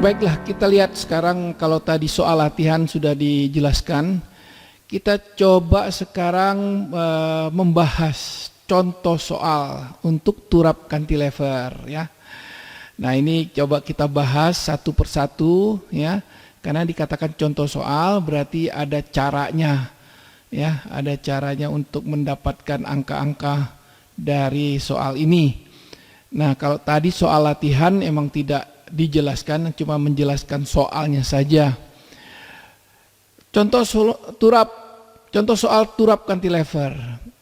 Baiklah, kita lihat sekarang kalau tadi soal latihan sudah dijelaskan, kita coba sekarang membahas contoh soal untuk turap cantilever ya. Nah, ini coba kita bahas satu persatu ya, karena dikatakan contoh soal berarti ada caranya ya, ada caranya untuk mendapatkan angka-angka dari soal ini. Nah, kalau tadi soal latihan emang tidak dijelaskan, cuma menjelaskan soalnya saja. Contoh soal turap cantilever.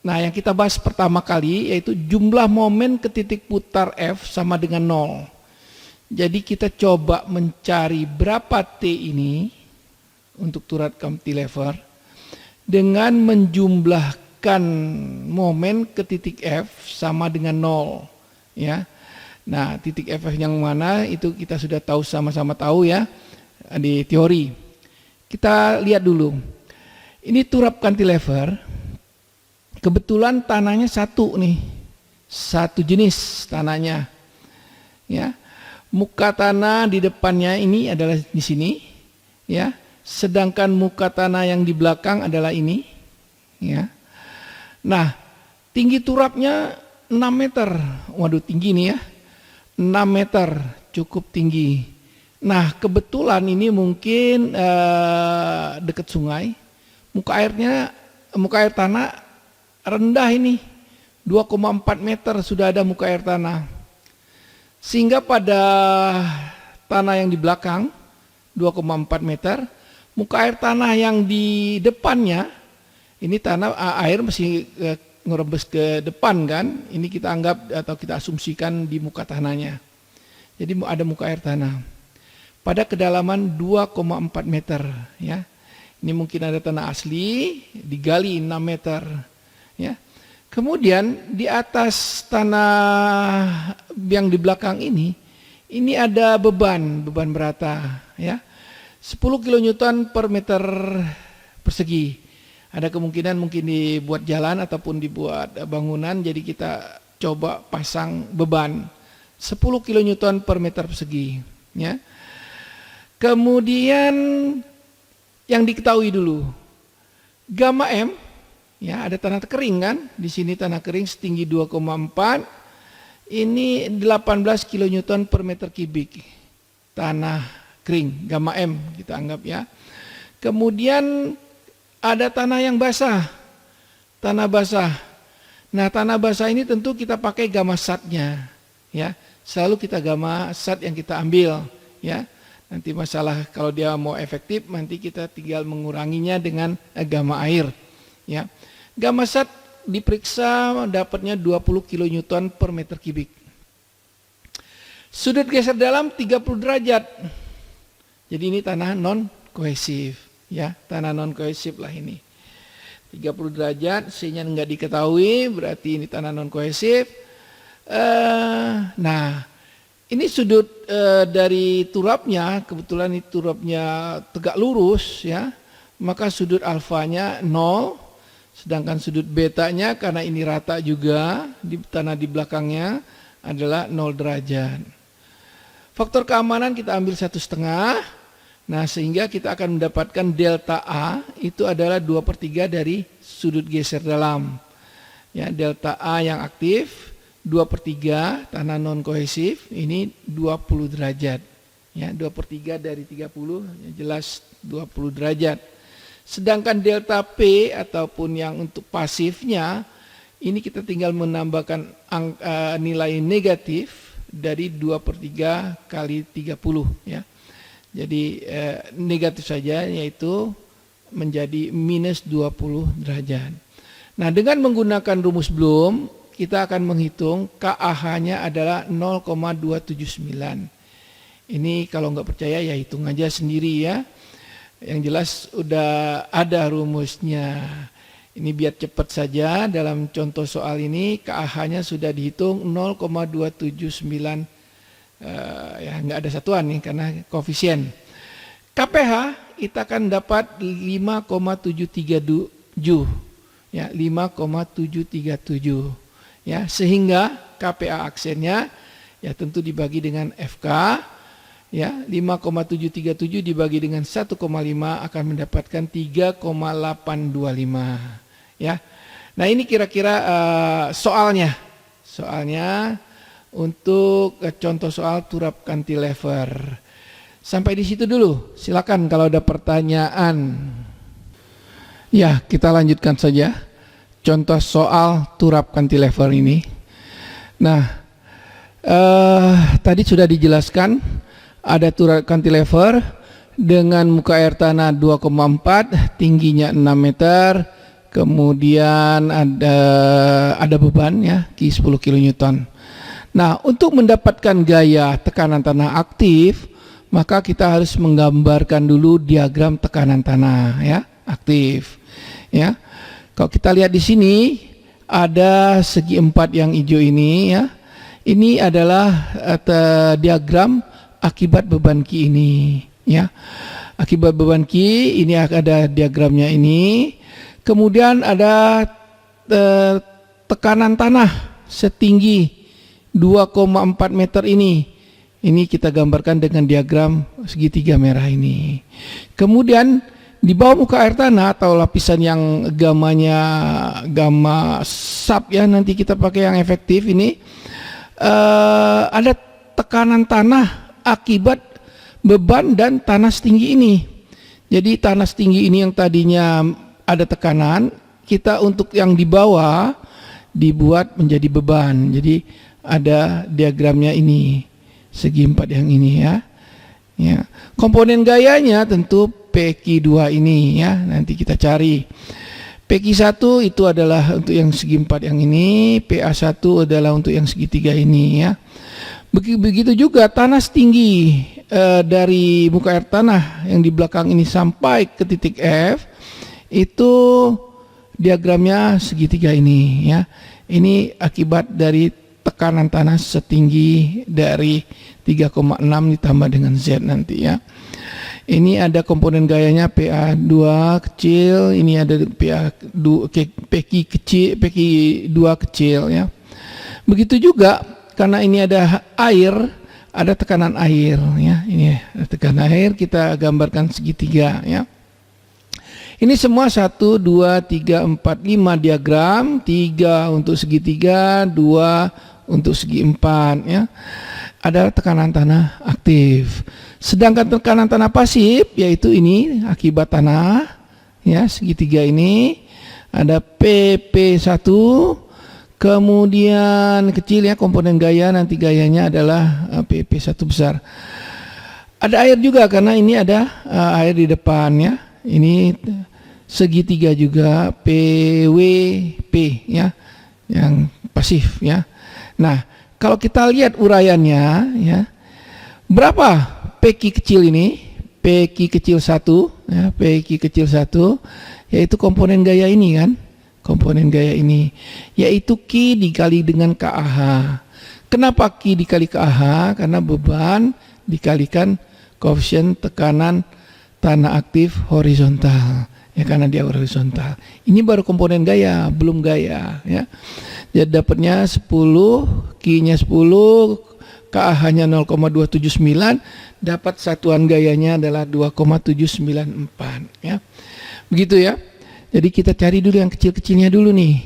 Nah, yang kita bahas pertama kali yaitu jumlah momen ke titik putar F sama dengan 0. Jadi kita coba mencari berapa T ini untuk turap cantilever dengan menjumlahkan momen ke titik F sama dengan 0 ya. Nah, titik F yang mana itu kita sudah tahu, sama-sama tahu ya di teori. Kita lihat dulu. Ini turap cantilever. Kebetulan tanahnya satu nih. Satu jenis tanahnya. Ya. Muka tanah di depannya ini adalah di sini, ya. Sedangkan muka tanah yang di belakang adalah ini, ya. Nah, tinggi turapnya 6 meter. Waduh, tinggi nih ya. 6 meter, cukup tinggi. Nah, kebetulan ini mungkin dekat sungai. Muka air tanah rendah ini. 2,4 meter sudah ada muka air tanah. Sehingga pada tanah yang di belakang 2,4 meter, muka air tanah yang di depannya, ini tanah air masih ngerembes ke depan kan, ini kita anggap atau kita asumsikan di muka tanahnya. Jadi ada muka air tanah pada kedalaman 2,4 meter ya. Ini mungkin ada tanah asli digali 6 meter ya. Kemudian di atas tanah yang di belakang ini ada beban berata ya. 10 kN per meter persegi. Ada kemungkinan mungkin dibuat jalan ataupun dibuat bangunan, jadi kita coba pasang beban 10 kN per meter persegi ya. Kemudian yang diketahui dulu gamma M ya, ada tanah kering kan, di sini tanah kering setinggi 2,4, ini 18 kN per meter kubik tanah kering, gamma M kita anggap ya. Kemudian ada tanah yang basah, tanah basah. Nah, tanah basah ini tentu kita pakai gamma satnya, ya. Selalu kita gamma sat yang kita ambil, ya. Nanti masalah kalau dia mau efektif, nanti kita tinggal menguranginya dengan gamma air, ya. Gamma sat diperiksa dapatnya 20 kN per meter kubik. Sudut geser dalam 30 derajat. Jadi ini tanah non kohesif. Ya, tanah non kohesif lah ini. 30 derajat, C-nya enggak diketahui, berarti ini tanah non kohesif. Nah, ini sudut dari turapnya, kebetulan ini turapnya tegak lurus ya, maka sudut alfanya 0, sedangkan sudut betanya karena ini rata juga di tanah di belakangnya adalah 0 derajat. Faktor keamanan kita ambil 1,5. Nah, sehingga kita akan mendapatkan delta A itu adalah 2/3 dari sudut geser dalam. Ya, delta A yang aktif 2/3 tanah non kohesif ini 20 derajat. Ya, 2/3 dari 30 ya jelas 20 derajat. Sedangkan delta P ataupun yang untuk pasifnya ini kita tinggal menambahkan nilai negatif dari 2/3 kali 30 ya. Jadi negatif saja, yaitu menjadi minus 20 derajat. Nah, dengan menggunakan rumus Bloom, kita akan menghitung KAH-nya adalah 0,279. Ini kalau nggak percaya ya hitung aja sendiri ya. Yang jelas udah ada rumusnya. Ini biar cepat saja, dalam contoh soal ini KAH-nya sudah dihitung 0,279. Ya nggak ada satuan nih karena koefisien. KPH kita akan dapat 5,737 ya, 5,737 ya, sehingga KPA aksennya ya tentu dibagi dengan FK ya, 5,737 dibagi dengan 1,5 akan mendapatkan 3,825 ya. Nah, ini kira-kira soalnya untuk contoh soal turap cantilever. Sampai di situ dulu. Silakan kalau ada pertanyaan. Ya, kita lanjutkan saja contoh soal turap cantilever ini. Nah, tadi sudah dijelaskan ada turap cantilever dengan muka air tanah 2,4, tingginya 6 meter, kemudian ada beban ya, Q 10 kN. Nah, untuk mendapatkan gaya tekanan tanah aktif, maka kita harus menggambarkan dulu diagram tekanan tanah ya, aktif. Ya. Kalau kita lihat di sini ada segi 4 yang hijau ini ya. Ini adalah diagram akibat beban Q ini ya. Akibat beban Q ini ada diagramnya ini. Kemudian ada tekanan tanah setinggi 2,4 meter ini. Ini kita gambarkan dengan diagram segitiga merah ini. Kemudian di bawah muka air tanah atau lapisan yang gamma sub ya, nanti kita pakai yang efektif ini, ada tekanan tanah akibat beban dan tanah setinggi ini. Jadi tanah setinggi ini yang tadinya ada tekanan, kita untuk yang di bawah dibuat menjadi beban. Jadi ada diagramnya ini, segi 4 yang ini ya. Ya. Komponen gayanya tentu PQ2 ini ya, nanti kita cari. PQ1 itu adalah untuk yang segi 4 yang ini, PA1 adalah untuk yang segitiga ini ya. Begitu juga tanah setinggi dari muka air tanah yang di belakang ini sampai ke titik F, itu diagramnya segitiga ini ya. Ini akibat dari tekanan tanah setinggi dari 3,6 ditambah dengan Z nanti ya. Ini ada komponen gayanya PA2 kecil, ini ada PQ2 kecil ya. Begitu juga karena ini ada air, ada tekanan air ya. Ini ada tekanan air, kita gambarkan segitiga ya. Ini semua 1, 2, 3, 4, 5 diagram, 3 untuk segitiga, 2 untuk segi 4 ya. Ada tekanan tanah aktif. Sedangkan tekanan tanah pasif yaitu ini akibat tanah ya, segitiga ini ada PP1, kemudian kecil ya komponen gaya, nanti gayanya adalah PP1 besar. Ada air juga karena ini ada air di depan ya. Ini segitiga juga PWP ya, yang pasif ya. Nah, kalau kita lihat uraiannya ya, berapa PQ kecil ini? PQ kecil 1 ya, PQ kecil 1 yaitu komponen gaya ini kan, komponen gaya ini yaitu Q dikali dengan KAH. Kenapa Q dikali KAH? Karena beban dikalikan koefisien tekanan tanah aktif horizontal ya, karena dia horizontal. Ini baru komponen gaya, belum gaya ya. Jadi dapatnya 10, Q-nya 10, KAH-nya 0,279, dapat satuan gayanya adalah 2,794 ya. Begitu ya. Jadi kita cari dulu yang kecil-kecilnya dulu nih.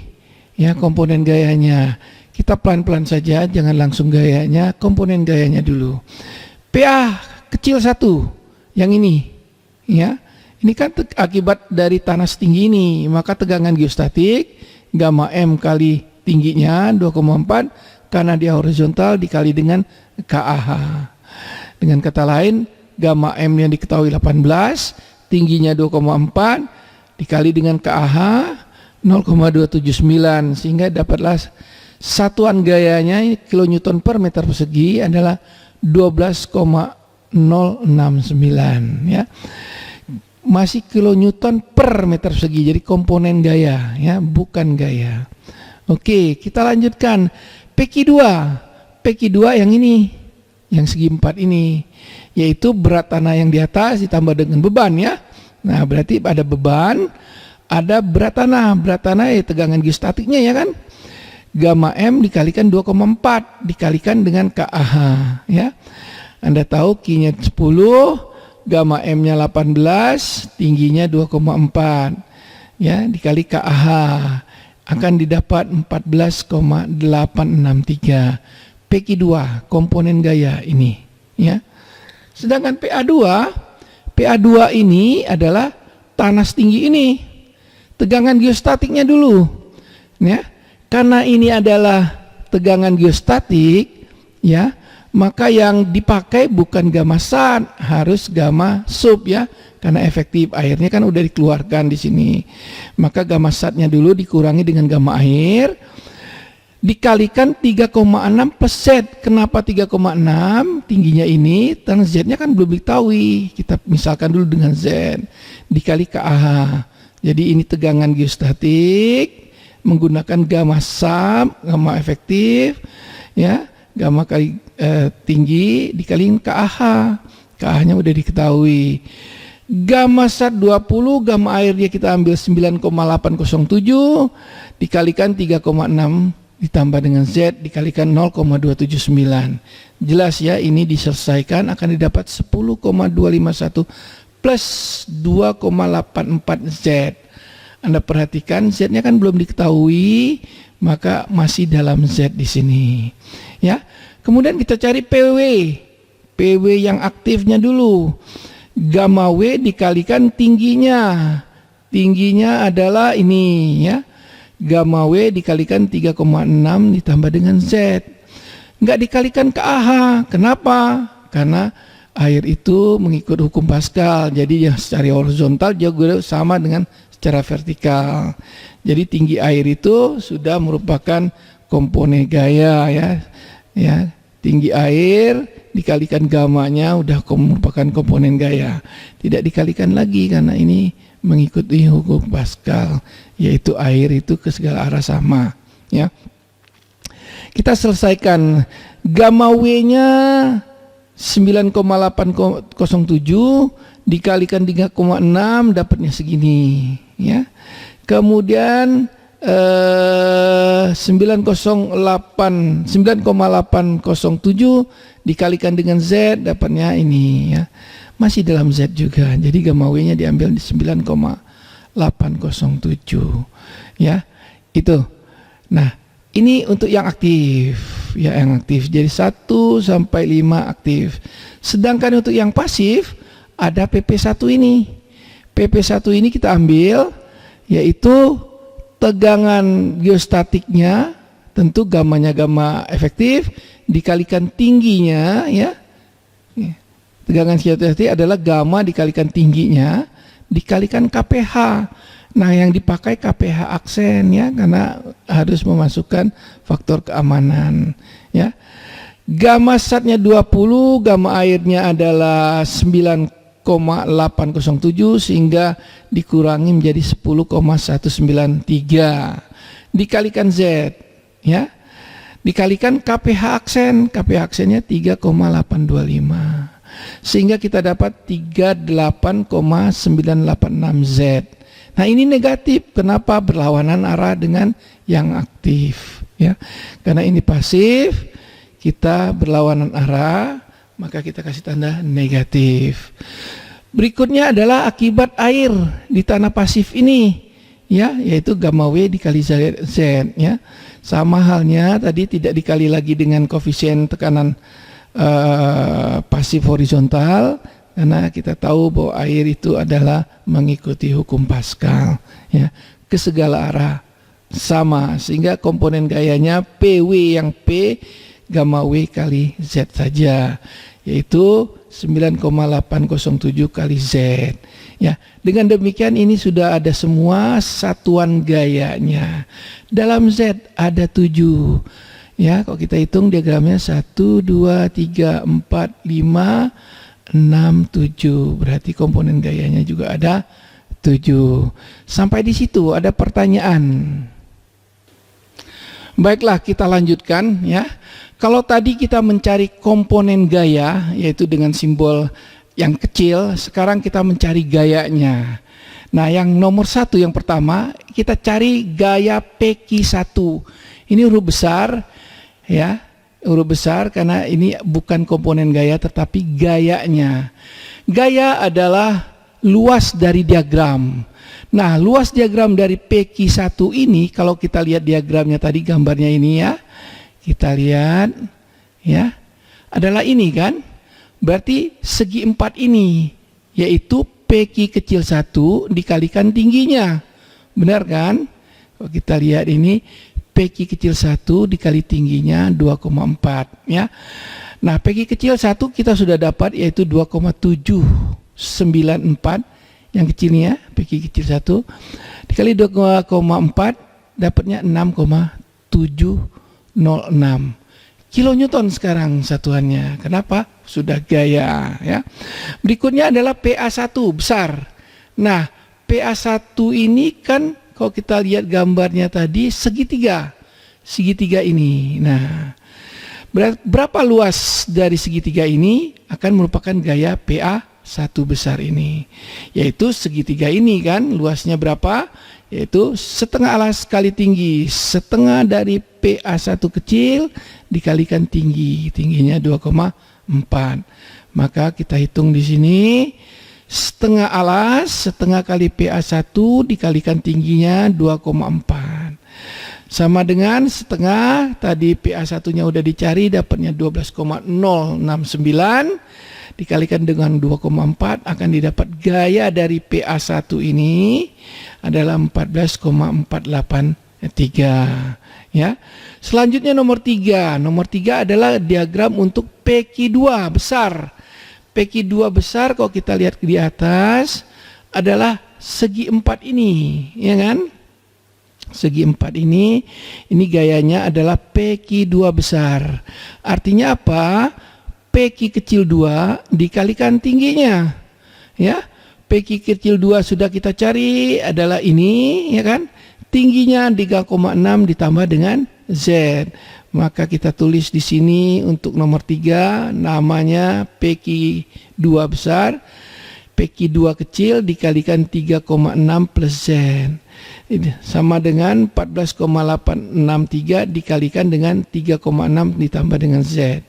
Ya, komponen gayanya. Kita pelan-pelan saja, jangan langsung gayanya, komponen gayanya dulu. PA kecil 1 yang ini ya. Ini kan akibat dari tanah setinggi ini, maka tegangan geostatik gamma M kali tingginya 2,4 karena dia horizontal dikali dengan KAH. Dengan kata lain, gamma M yang diketahui 18, tingginya 2,4 dikali dengan KAH 0,279, sehingga dapatlah satuan gayanya kilonewton per meter persegi adalah 12,069 ya. Masih kilonewton per meter persegi, jadi komponen gaya ya, bukan gaya. Oke, kita lanjutkan. PQ2 yang ini, yang segi 4 ini, yaitu berat tanah yang di atas ditambah dengan beban ya. Nah, berarti ada beban, ada berat tanah ya tegangan geostatiknya ya kan. Gamma M dikalikan 2,4 dikalikan dengan KAH ya. Anda tahu Q-nya 10, gamma M-nya 18, tingginya 2,4. Ya, dikali KAH akan didapat 14,863. PQ2 komponen gaya ini, ya. Sedangkan PA2 ini adalah tanah tinggi ini. Tegangan geostatiknya dulu, ya. Karena ini adalah tegangan geostatik, ya, maka yang dipakai bukan gamma sat, harus gamma sub, ya. Karena efektif airnya kan udah dikeluarkan di sini. Maka gamma satnya dulu dikurangi dengan gamma air, dikalikan 3,6 plus Z. Kenapa 3,6? Tingginya ini, karena Z-nya kan belum diketahui. Kita misalkan dulu dengan Z, dikali KAH. Jadi ini tegangan geostatik menggunakan gamma sub, gamma efektif, ya, gamma kali tinggi dikaliin KAH. KAH-nya udah diketahui. Gamma sat 20, gamma airnya kita ambil 9,807 dikalikan 3,6 ditambah dengan Z dikalikan 0,279. Jelas ya, ini diselesaikan akan didapat 10,251 plus 2,84 Z. Anda perhatikan Z-nya kan belum diketahui, maka masih dalam Z di sini. Ya. Kemudian kita cari PW. PW yang aktifnya dulu. Gamma W dikalikan tingginya. Tingginya adalah ini, ya. Gamma W dikalikan 3,6 ditambah dengan Z. Enggak dikalikan ke AH. Kenapa? Karena air itu mengikut hukum Pascal. Jadi yang secara horizontal juga sama dengan secara vertikal. Jadi tinggi air itu sudah merupakan komponen gaya, ya. Ya, tinggi air dikalikan gamanya udah merupakan komponen gaya. Tidak dikalikan lagi karena ini mengikuti hukum Pascal, yaitu air itu ke segala arah sama, ya. Kita selesaikan. Gamma W-nya 9,807 dikalikan 3,6 dapatnya segini, ya. Kemudian 9,807 dikalikan dengan Z dapatnya ini, ya. Masih dalam Z juga. Jadi gamma W-nya diambil di 9,807, ya. Itu. Nah, ini untuk yang aktif, ya, yang aktif. Jadi 1 sampai 5 aktif. Sedangkan untuk yang pasif ada PP1 ini. PP1 ini kita ambil, yaitu tegangan geostatiknya, tentu gamanya gamma efektif dikalikan tingginya, ya. Tegangan geostatik adalah gamma dikalikan tingginya dikalikan KPH. Nah, yang dipakai KPH aksen, ya, karena harus memasukkan faktor keamanan, ya. Gamma satnya 20, gamma airnya adalah 9,807 sehingga dikurangi menjadi 10,193 dikalikan Z, ya, dikalikan KPH aksen. KPH aksennya 3,825 sehingga kita dapat 38,986 Z. Nah, ini negatif. Kenapa? Berlawanan arah dengan yang aktif, ya. Karena ini pasif, kita berlawanan arah, maka kita kasih tanda negatif. Berikutnya adalah akibat air di tanah pasif ini, ya, yaitu gamma W dikali Z, ya. Sama halnya tadi tidak dikali lagi dengan koefisien tekanan pasif horizontal, karena kita tahu bahwa air itu adalah mengikuti hukum Pascal, ya, ke segala arah sama, sehingga komponen gayanya PW yang P gamma W kali Z saja, yaitu 9,807 kali Z, ya. Dengan demikian ini sudah ada semua satuan gayanya. Dalam Z ada 7, ya. Kalau kita hitung diagramnya 1, 2, 3, 4, 5, 6, 7, berarti komponen gayanya juga ada 7. Sampai di situ ada pertanyaan. Baiklah, kita lanjutkan, ya. Kalau tadi kita mencari komponen gaya, yaitu dengan simbol yang kecil, sekarang kita mencari gayanya. Nah, yang nomor 1, yang pertama, kita cari gaya PQ1. Ini huruf besar, ya. huruf besar karena ini bukan komponen gaya tetapi gayanya. Gaya adalah luas dari diagram. Nah, luas diagram dari PQ1 ini, kalau kita lihat diagramnya tadi, gambarnya ini ya, kita lihat ya, adalah ini kan, berarti segi 4 ini, yaitu PQ kecil 1 dikalikan tingginya, benar kan? Kalau kita lihat ini, PQ kecil 1 dikali tingginya 2,4 ya. Nah, PQ kecil 1 kita sudah dapat, yaitu 2,794 yang kecilnya, PQ kecil 1 dikali 2,4 dapatnya 6,706 kilonewton sekarang satuannya. Kenapa? Sudah gaya ya. Berikutnya adalah PA1 besar. Nah, PA1 ini kan kalau kita lihat gambarnya tadi segitiga ini. Nah, berapa luas dari segitiga ini akan merupakan gaya PA1 besar ini, yaitu segitiga ini kan luasnya berapa, yaitu setengah alas kali tinggi, setengah dari PA1 kecil dikalikan tingginya 2,4. Maka kita hitung di sini, setengah alas setengah kali PA1 dikalikan tingginya 2,4 sama dengan setengah, tadi PA1-nya udah dicari, dapatnya 12,069 dikalikan dengan 2,4 akan didapat gaya dari PA1 ini adalah 14,483 ya. Selanjutnya nomor 3. Nomor 3 adalah diagram untuk PQ2 besar. PQ2 besar kalau kita lihat di atas adalah segi 4 ini, ya kan? Segi 4 ini gayanya adalah PQ2 besar. Artinya apa? PQ kecil 2 dikalikan tingginya. Ya. PQ kecil 2 sudah kita cari adalah ini, ya kan? Tingginya 3,6 ditambah dengan Z. Maka kita tulis di sini untuk nomor 3 namanya PQ2 besar. PQ2 kecil dikalikan 3,6 plus Z. Sama dengan 14,863 dikalikan dengan 3,6 ditambah dengan Z.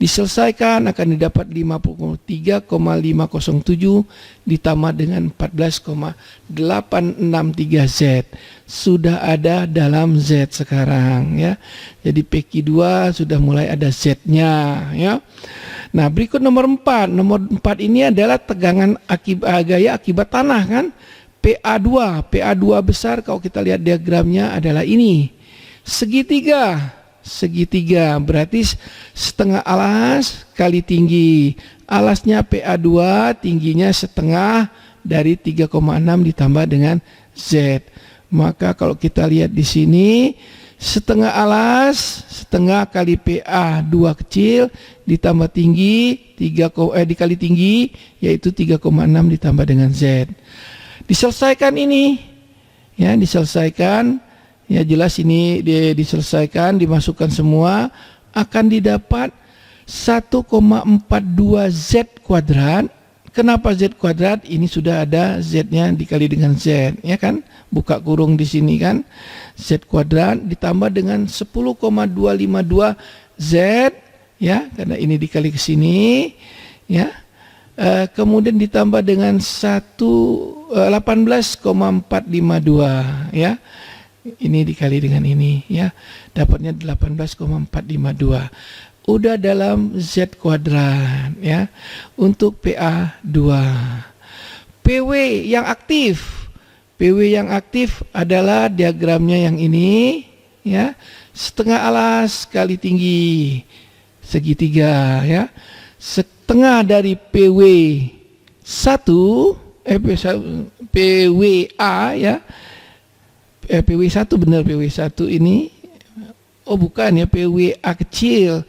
Diselesaikan akan didapat 53,507 ditambah dengan 14,863 Z. Sudah ada dalam Z sekarang ya. Jadi PQ2 sudah mulai ada Z-nya ya. Nah, berikut nomor 4. Nomor 4 ini adalah tegangan gaya akibat tanah kan. PA2 besar kalau kita lihat diagramnya adalah ini. Segitiga berarti setengah alas kali tinggi. Alasnya PA2, tingginya setengah dari 3,6 ditambah dengan Z. Maka kalau kita lihat di sini setengah alas, setengah kali PA2 kecil ditambah tinggi dikali tinggi yaitu 3,6 ditambah dengan Z. Diselesaikan ini ya, diselesaikan ya, jelas ini diselesaikan, dimasukkan semua akan didapat 1,42 Z kuadrat. Kenapa Z kuadrat? Ini sudah ada Z-nya dikali dengan Z ya kan, buka kurung di sini kan, Z kuadrat ditambah dengan 10,252 Z ya, karena ini dikali ke sini ya. Kemudian ditambah dengan 18,452 ya. Ini dikali dengan ini ya. Dapatnya 18,452. Udah dalam Z kuadrat ya. Untuk PA2. PW yang aktif. PW yang aktif adalah diagramnya yang ini ya. Setengah alas kali tinggi segitiga ya. Setengah dari PW1 PWA ya. PW1 benar, PW1 ini oh bukan ya, PWA kecil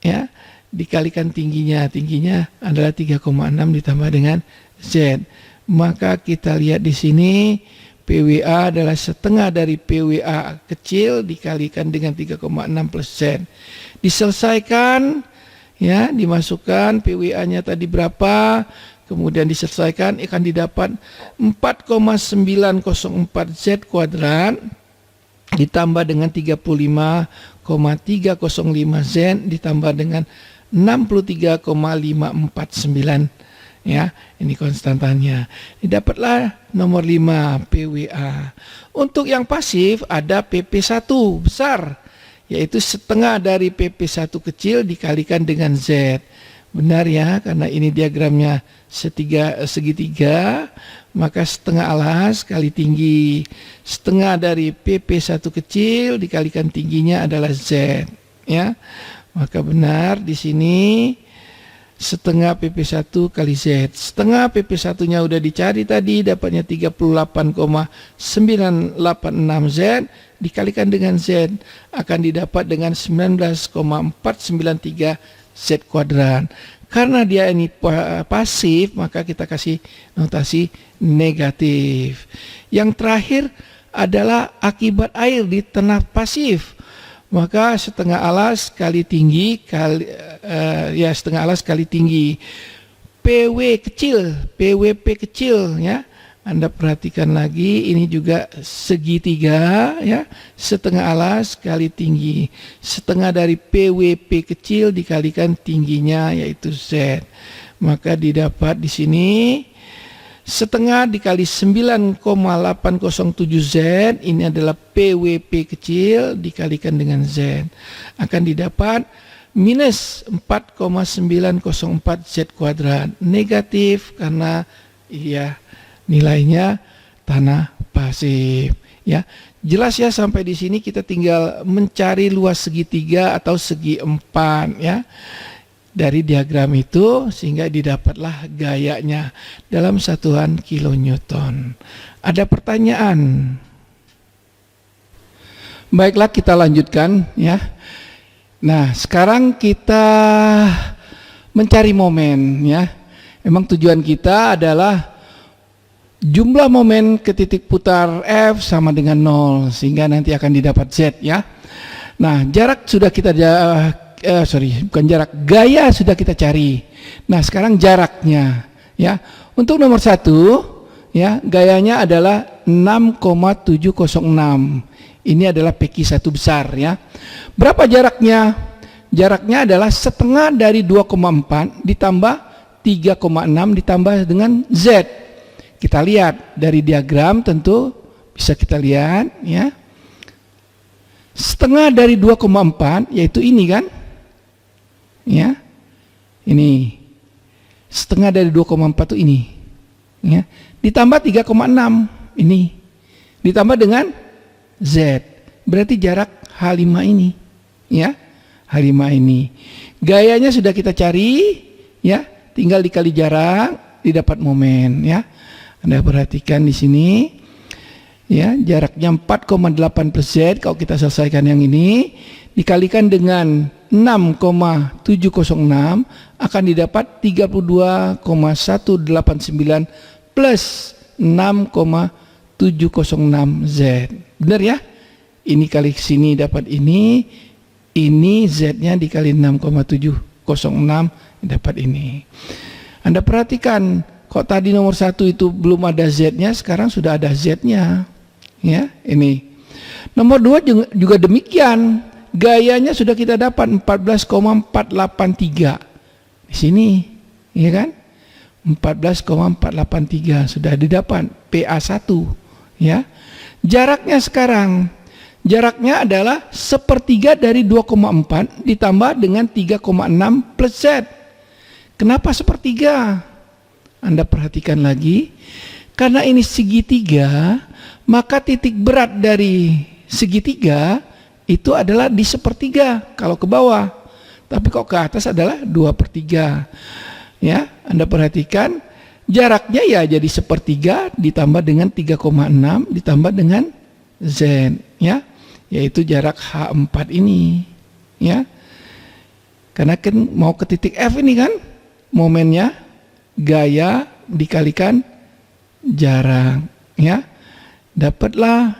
ya, dikalikan tingginya adalah 3,6 ditambah dengan Z. Maka kita lihat di sini PWA adalah setengah dari PWA kecil dikalikan dengan 3,6 plus Z. Diselesaikan ya, dimasukkan PWA-nya tadi berapa, kemudian diselesaikan akan didapat 4,904 Z kuadrat ditambah dengan 35,305 Z ditambah dengan 63,549, ya, ini konstantannya. Didapatlah nomor 5 PWA. Untuk yang pasif ada PP1 besar, yaitu setengah dari PP1 kecil dikalikan dengan Z. Benar ya, karena ini diagramnya segitiga, maka setengah alas kali tinggi. Setengah dari PP1 kecil dikalikan tingginya adalah Z, ya. Maka benar di sini setengah PP1 kali Z. Setengah PP1-nya udah dicari tadi, dapatnya 38,986 Z dikalikan dengan Z akan didapat dengan 19,493 Z kuadrat. Karena dia ini pasif, maka kita kasih notasi negatif. Yang terakhir adalah akibat air di tanah pasif. Maka setengah alas kali tinggi setengah alas kali tinggi. PWP kecil, ya. Anda perhatikan lagi, ini juga segitiga, ya, setengah alas kali tinggi. Setengah dari PWP kecil dikalikan tingginya yaitu Z. Maka didapat di sini setengah dikali 9,807 Z, ini adalah PWP kecil dikalikan dengan Z. Akan didapat minus 4,904 Z kuadrat. Negatif karena nilainya tanah pasif, ya. Jelas ya, sampai di sini kita tinggal mencari luas segitiga atau segi empat, ya, dari diagram itu, sehingga didapatlah gayanya dalam satuan kilonewton. Ada pertanyaan? Baiklah, kita lanjutkan, ya. Nah, sekarang kita mencari momen, ya. Memang tujuan kita adalah jumlah momen ke titik putar F sama dengan 0, sehingga nanti akan didapat Z, ya. Nah, jarak sudah kita gaya sudah kita cari. Nah, sekarang jaraknya, ya. Untuk nomor 1, ya, gayanya adalah 6,706. Ini adalah PQ1 besar, ya. Berapa jaraknya? Jaraknya adalah setengah dari 2,4 ditambah 3,6 ditambah dengan Z. Kita lihat dari diagram, tentu bisa kita lihat, ya. Setengah dari 2,4 yaitu ini kan, ya. Ini setengah dari 2,4 itu ini, ya. Ditambah 3,6 ini ditambah dengan Z. Berarti jarak H5 ini, ya. H5 ini. Gayanya sudah kita cari, ya. Tinggal dikali jarak didapat momen, ya. Anda perhatikan di sini, ya, jaraknya 4,8 plus Z. Kalau kita selesaikan yang ini dikalikan dengan 6,706 akan didapat 32,189 plus 6,706 Z. Benar ya? Ini kali sini dapat ini Z-nya dikali 6,706 dapat ini. Anda perhatikan, kok tadi nomor 1 itu belum ada Z-nya, sekarang sudah ada Z-nya, ya. Ini nomor 2 juga demikian, gayanya sudah kita dapat 14,483 di sini, ya kan, 14,483 sudah didapat PA1, ya. Jaraknya sekarang, jaraknya adalah sepertiga dari 2,4 ditambah dengan 3,6 plus Z. Kenapa sepertiga? Anda perhatikan lagi, karena ini segitiga, maka titik berat dari segitiga itu adalah di sepertiga kalau ke bawah, tapi kok ke atas adalah 2/3, ya. Anda perhatikan jaraknya ya jadi sepertiga ditambah dengan 3,6 ditambah dengan Z, ya, yaitu jarak H4 ini, ya. Karena kan mau ke titik F ini kan, momennya gaya dikalikan jarak, ya. Dapatlah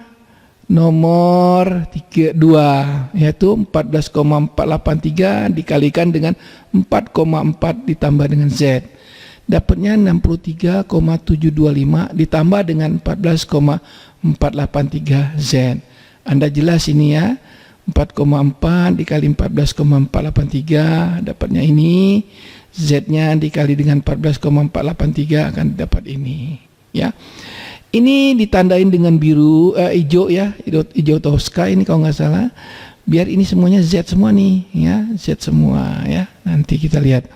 nomor 2, yaitu 14,483 dikalikan dengan 4,4 ditambah dengan Z. Dapatnya 63,725 ditambah dengan 14,483 Z. Anda jelas ini ya, 4,4 dikali 14,483 dapatnya ini, Z-nya dikali dengan 14,483 akan dapat ini ya. Ini ditandain dengan biru, hijau ya, hijau Tosca ini kalau nggak salah. Biar ini semuanya Z semua nih ya, Z semua ya. Nanti kita lihat.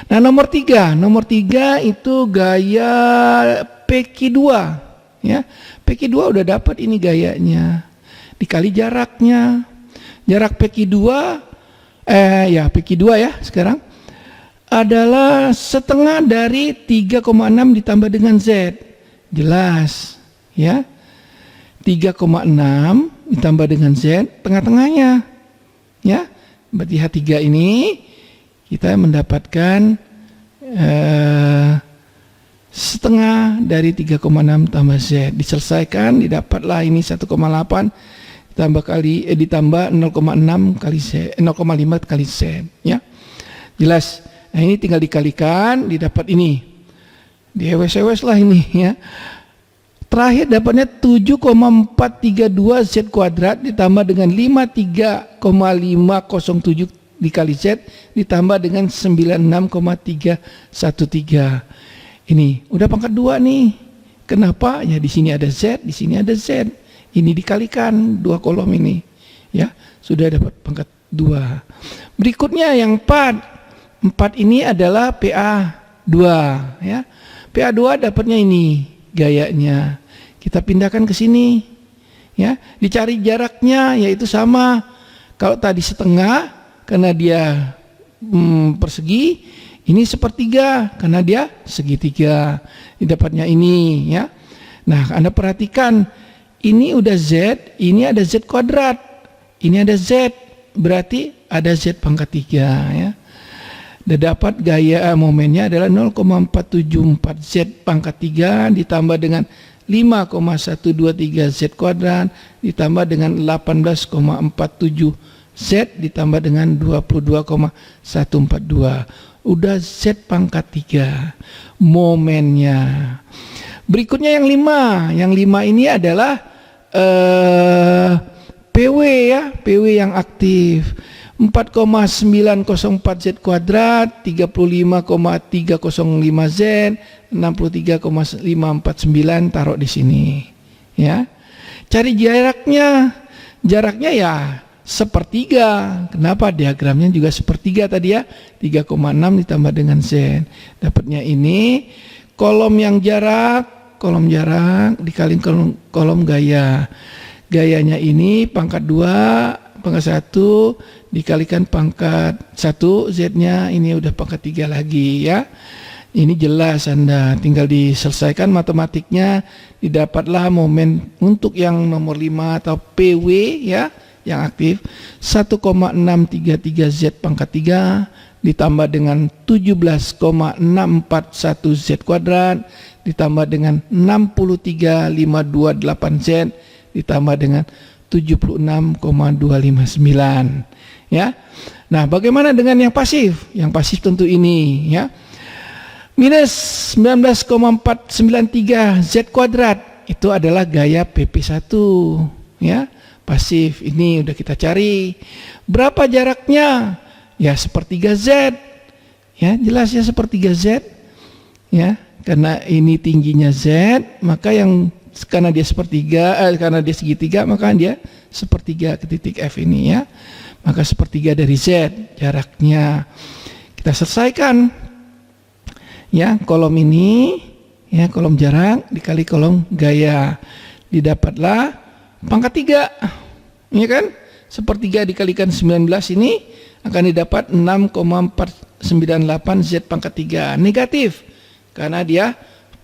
Nah, nomor 3 itu gaya PQ2 ya. PQ2 udah dapat ini gayanya. Dikali jaraknya. Jarak PQ2 PQ2 ya sekarang adalah setengah dari 3,6 ditambah dengan Z. Jelas ya. 3,6 ditambah dengan Z tengah-tengahnya ya, berarti H3 ini kita mendapatkan setengah dari 3,6 tambah Z, diselesaikan didapatlah ini 1,8 ditambah 0,6 kali Z, 0,5 kali Z ya. Jelas. Nah, ini tinggal dikalikan didapat ini, diewes-ewes lah ini ya. Terakhir dapatnya 7,432 Z kuadrat ditambah dengan 53,507 dikali Z ditambah dengan 96,313. Ini udah pangkat 2 nih. Kenapa? Ya di sini ada Z, di sini ada Z. Ini dikalikan 2 kolom ini. Ya, sudah dapat pangkat 2. Berikutnya yang 4. 4 ini adalah PA2 ya. PA2 dapatnya ini gayanya, kita pindahkan ke sini ya, dicari jaraknya yaitu sama. Kalau tadi setengah karena dia persegi, ini sepertiga karena dia segitiga, didapatnya ini ya. Nah, Anda perhatikan ini udah Z, ini ada Z kuadrat, ini ada Z, berarti ada Z pangkat 3 ya. Dapat gaya momennya adalah 0,474 Z pangkat 3 ditambah dengan 5,123 Z kuadrat ditambah dengan 18,47 Z ditambah dengan 22,142. Udah Z pangkat 3 momennya. Berikutnya yang 5. Yang 5 ini adalah PW ya, PW yang aktif. 4,904 Z kuadrat, 35,305 Z, 63,549 taruh di sini. Ya. Cari jaraknya. Jaraknya ya sepertiga. Kenapa? Diagramnya juga sepertiga tadi ya. 3,6 ditambah dengan Z. Dapatnya ini kolom yang jarak, dikali kolom gaya. Gayanya ini pangkat 2, pangkat 1 dikalikan pangkat 1, Z-nya ini udah pangkat 3 lagi ya. Ini jelas Anda tinggal diselesaikan matematiknya, didapatlah momen untuk yang nomor 5 atau PW ya, yang aktif 1,633 Z pangkat 3 ditambah dengan 17,641 Z kuadrat ditambah dengan 63,528 Z ditambah dengan 76,259 ya. Nah, bagaimana dengan yang pasif? Yang pasif tentu ini ya. Minus 19,493 Z kuadrat itu adalah gaya PP1 ya. Pasif ini udah kita cari. Berapa jaraknya? Ya sepertiga Z. Ya, jelas ya sepertiga Z. Ya, karena ini tingginya Z, maka yang karena dia karena dia segitiga, maka dia sepertiga ke titik F ini ya. Maka sepertiga dari Z jaraknya. Kita selesaikan. Ya, kolom ini ya, kolom jarak dikali kolom gaya. Didapatlah pangkat 3. Ya kan? Sepertiga dikalikan 19 ini akan didapat 6,498 Z pangkat 3. Negatif karena dia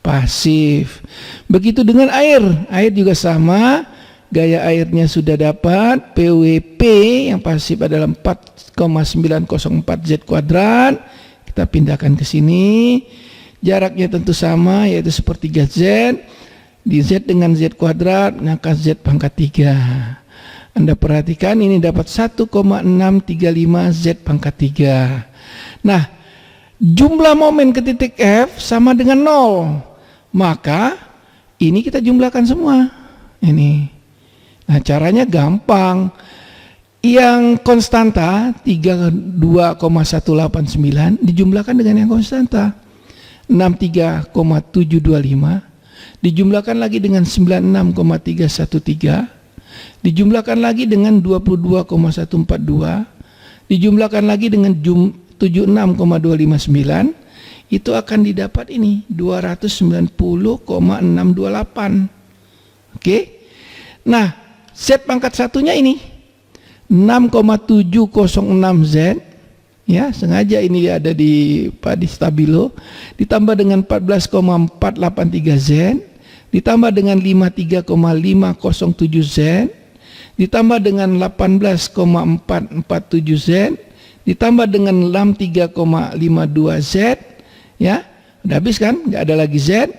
pasif. Begitu dengan air. Air juga sama. Gaya airnya sudah dapat. PWP yang pasif adalah 4,904 Z kuadrat. Kita pindahkan ke sini. Jaraknya tentu sama, yaitu sepertiga Z. Di Z dengan Z kuadrat, maka Z pangkat 3. Anda perhatikan ini dapat 1,635 Z pangkat 3. Nah, jumlah momen ke titik F sama dengan 0. Maka ini kita jumlahkan semua. Ini Nah, caranya gampang. Yang konstanta 32,189 dijumlahkan dengan yang konstanta 63,725, dijumlahkan lagi dengan 96,313, dijumlahkan lagi dengan 22,142, dijumlahkan lagi dengan 76,259, itu akan didapat ini 290,628. Oke. Nah, Z pangkat satunya ini 6,706Z, ya, sengaja ini ada di stabilo, ditambah dengan 14,483Z, ditambah dengan 53,507Z, ditambah dengan 18,447Z, ditambah dengan 63,52Z, ya, udah habis kan, nggak ada lagi Z,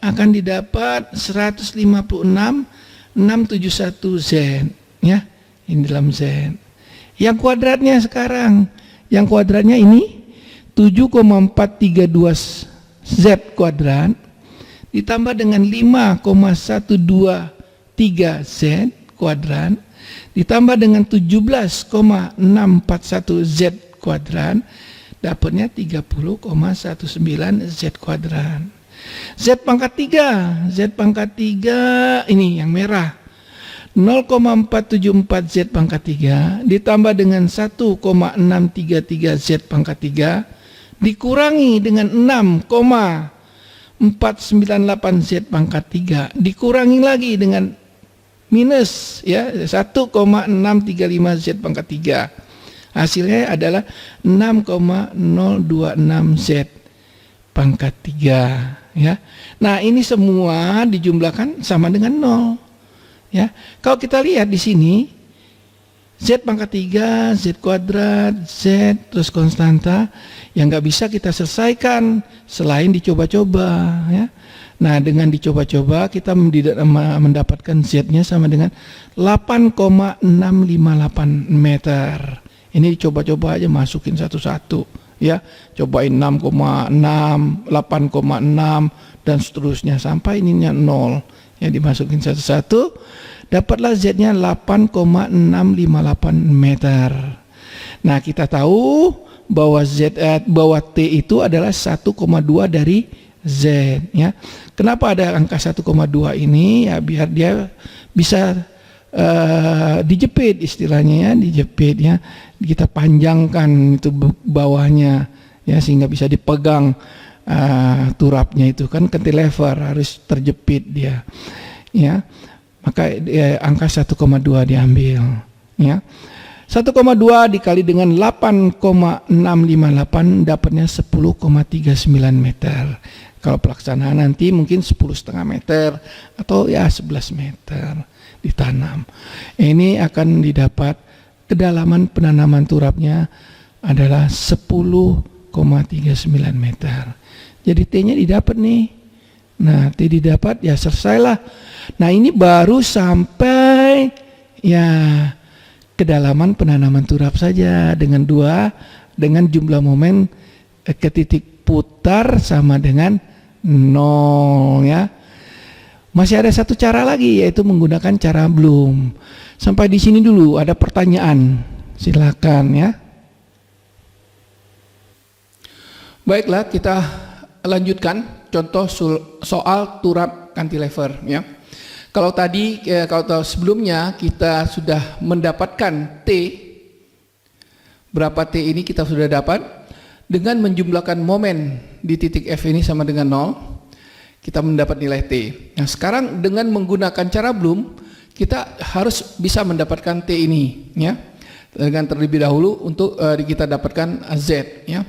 akan didapat 156,671Z, ya. Ini dalam Z. Yang kuadratnya sekarang, yang kuadratnya ini 7,432Z kuadrat ditambah dengan 5,123Z kuadrat ditambah dengan 17,641Z kuadrat, dapatnya 30,19Z kuadrat. Z pangkat 3 ini yang merah 0,474Z pangkat 3 ditambah dengan 1,633Z pangkat 3 dikurangi dengan 6,498Z pangkat 3 dikurangi lagi dengan minus, ya, 1,635Z pangkat 3. Hasilnya adalah 6,026Z pangkat 3, ya. Nah, ini semua dijumlahkan sama dengan 0. Ya, kalau kita lihat di sini Z pangkat 3, Z kuadrat, Z terus konstanta yang nggak bisa kita selesaikan selain dicoba-coba, ya. Nah, dengan dicoba-coba kita mendapatkan Z-nya sama dengan 8,658 meter. Ini dicoba-coba aja, masukin satu-satu, ya. Cobain 6,6, 8,6 dan seterusnya sampai ininya 0. Ya, dimasukin satu-satu, dapatlah Z-nya 8,658 meter. Nah, kita tahu bahwa bahwa T itu adalah 1,2 dari Z, ya. Kenapa ada angka 1,2 ini? Ya, biar dia bisa dijepit, istilahnya, ya, dijepit, ya. Kita panjangkan itu bawahnya, ya, sehingga bisa dipegang. Turapnya itu kan cantilever, harus terjepit dia, ya. Maka angka 1,2 diambil, ya. 1,2 dikali dengan 8,658 dapatnya 10,39 meter. Kalau pelaksanaan nanti mungkin 10,5 meter atau ya 11 meter ditanam. Ini akan didapat kedalaman penanaman turapnya adalah 10,39 meter. Jadi T-nya didapat nih. Nah, T didapat, ya selesailah. Nah, ini baru sampai ya kedalaman penanaman turap saja dengan jumlah momen ke titik putar sama dengan 0, ya. Masih ada satu cara lagi, yaitu menggunakan cara Bloom. Sampai di sini dulu, ada pertanyaan. Silakan, ya. Baiklah, kita lanjutkan contoh soal turap cantilever, ya. Kalau tadi, kalau sebelumnya kita sudah mendapatkan T, berapa T ini kita sudah dapat dengan menjumlahkan momen di titik F ini sama dengan 0, kita mendapat nilai T. Nah, sekarang dengan menggunakan cara Bloom, kita harus bisa mendapatkan T ini, ya. Dengan terlebih dahulu untuk kita dapatkan Z, ya.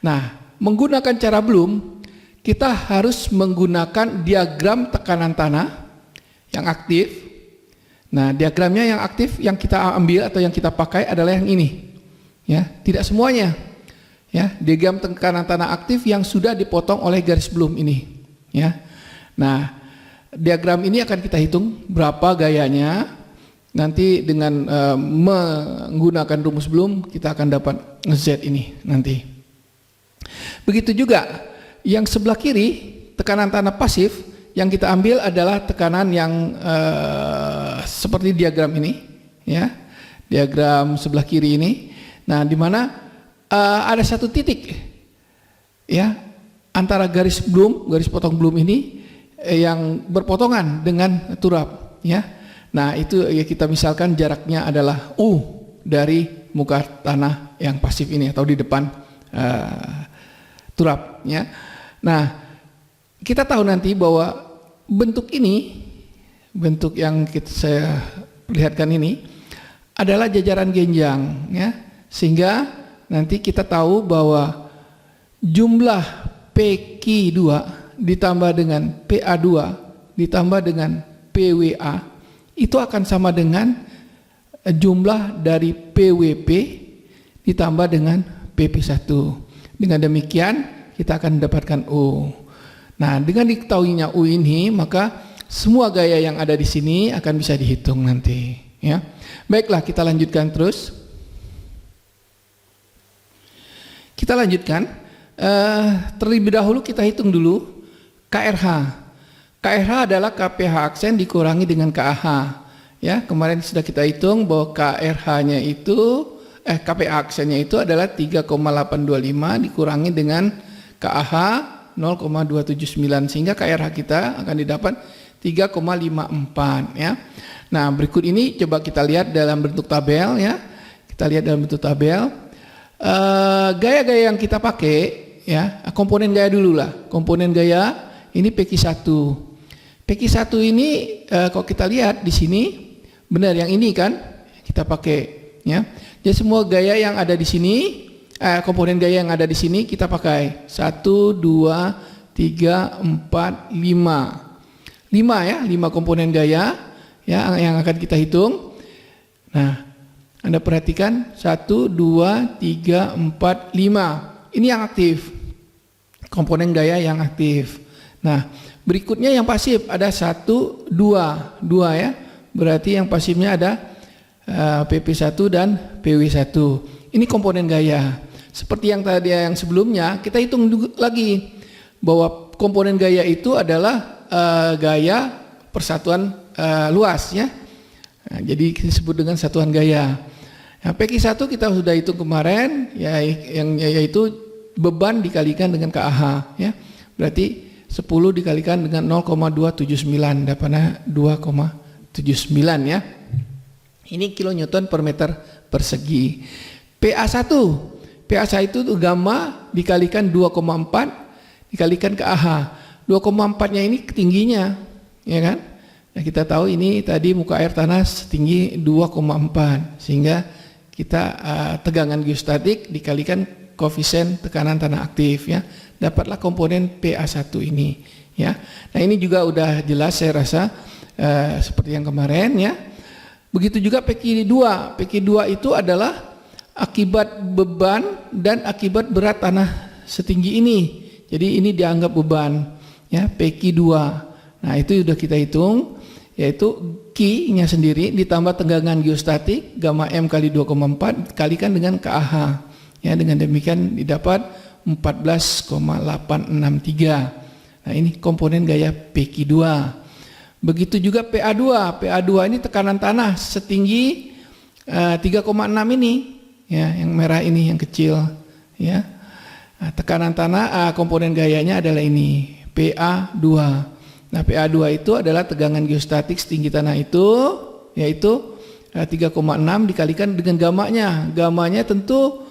Nah, menggunakan cara Bloom, kita harus menggunakan diagram tekanan tanah yang aktif. Nah, diagramnya yang aktif yang kita ambil atau yang kita pakai adalah yang ini, ya. Tidak semuanya, ya. Diagram tekanan tanah aktif yang sudah dipotong oleh garis Bloom ini, ya. Nah, diagram ini akan kita hitung berapa gayanya. Nanti dengan menggunakan rumus Bloom kita akan dapat Z ini nanti. Begitu juga yang sebelah kiri, tekanan tanah pasif, yang kita ambil adalah tekanan yang seperti diagram ini, ya, diagram sebelah kiri ini. Nah, di mana ada satu titik, ya, antara garis potong belum ini yang berpotongan dengan turap, ya. Nah, itu ya kita misalkan jaraknya adalah U dari muka tanah yang pasif ini atau di depan turap, ya. Nah, kita tahu nanti bahwa bentuk ini, bentuk yang saya perlihatkan ini adalah jajaran genjang, ya, sehingga nanti kita tahu bahwa jumlah PQ2 ditambah dengan PA2 ditambah dengan PWA itu akan sama dengan jumlah dari PWP ditambah dengan PP1. Dengan demikian kita akan mendapatkan U. Nah, dengan diketahuinya U ini, maka semua gaya yang ada di sini akan bisa dihitung nanti, ya. Baiklah, kita lanjutkan terus. Kita lanjutkan. Terlebih dahulu kita hitung dulu KRH. KRH adalah KPH aksen dikurangi dengan KAH. Ya, kemarin sudah kita hitung bahwa KRH-nya itu KPH aksennya itu adalah 3,825 dikurangi dengan KAH 0,279 sehingga KRH kita akan didapat 3,54, ya. Nah, berikut ini coba kita lihat dalam bentuk tabel, ya. Kita lihat dalam bentuk tabel gaya-gaya yang kita pakai, ya. Komponen gaya dulu lah. Komponen gaya ini PQ1. PQ1 ini kalau kita lihat di sini benar yang ini kan kita pakai, ya. Jadi semua gaya yang ada di sini, komponen gaya yang ada di sini kita pakai 1, 2, 3, 4, 5. 5, ya, 5 komponen gaya, ya, yang akan kita hitung. Nah, Anda perhatikan 1, 2, 3, 4, 5. Ini yang aktif. Komponen gaya yang aktif. Nah, berikutnya yang pasif ada 1, 2, 2, ya. Berarti yang pasifnya ada PP1 dan PW1. Ini komponen gaya. Seperti yang tadi yang sebelumnya, kita hitung lagi bahwa komponen gaya itu adalah gaya persatuan luas, ya. Nah, jadi disebut dengan satuan gaya. Nah, PQ1 kita sudah hitung kemarin, ya, yang yaitu beban dikalikan dengan KAH, ya. Berarti 10 dikalikan dengan 0,279 dapatnya 2,79, ya. Ini kilonewton per meter persegi. PA1 itu gamma dikalikan 2,4 dikalikan KAH. 2,4-nya ini ketingginya, ya kan? Nah, kita tahu ini tadi muka air tanah setinggi 2,4 sehingga kita tegangan geostatik dikalikan koefisien tekanan tanah aktif, ya. Dapatlah komponen PA1 ini, ya. Nah, ini juga udah jelas saya rasa seperti yang kemarin, ya. Begitu juga PQ2. PQ2 itu adalah akibat beban dan akibat berat tanah setinggi ini. Jadi ini dianggap beban, ya, PQ2. Nah, itu sudah kita hitung, yaitu Q-nya sendiri ditambah tegangan geostatik gamma M kali 2,4 kalikan dengan KAH. Ya, dengan demikian didapat 14,863. Nah, ini komponen gaya PQ2. Begitu juga PA2. PA2 ini tekanan tanah setinggi 3,6 ini, ya, yang merah ini yang kecil, ya. Nah, tekanan tanah komponen gayanya adalah ini PA2. Nah, PA2 itu adalah tegangan geostatik setinggi tanah itu, yaitu 3,6 dikalikan dengan gamanya. Gamanya tentu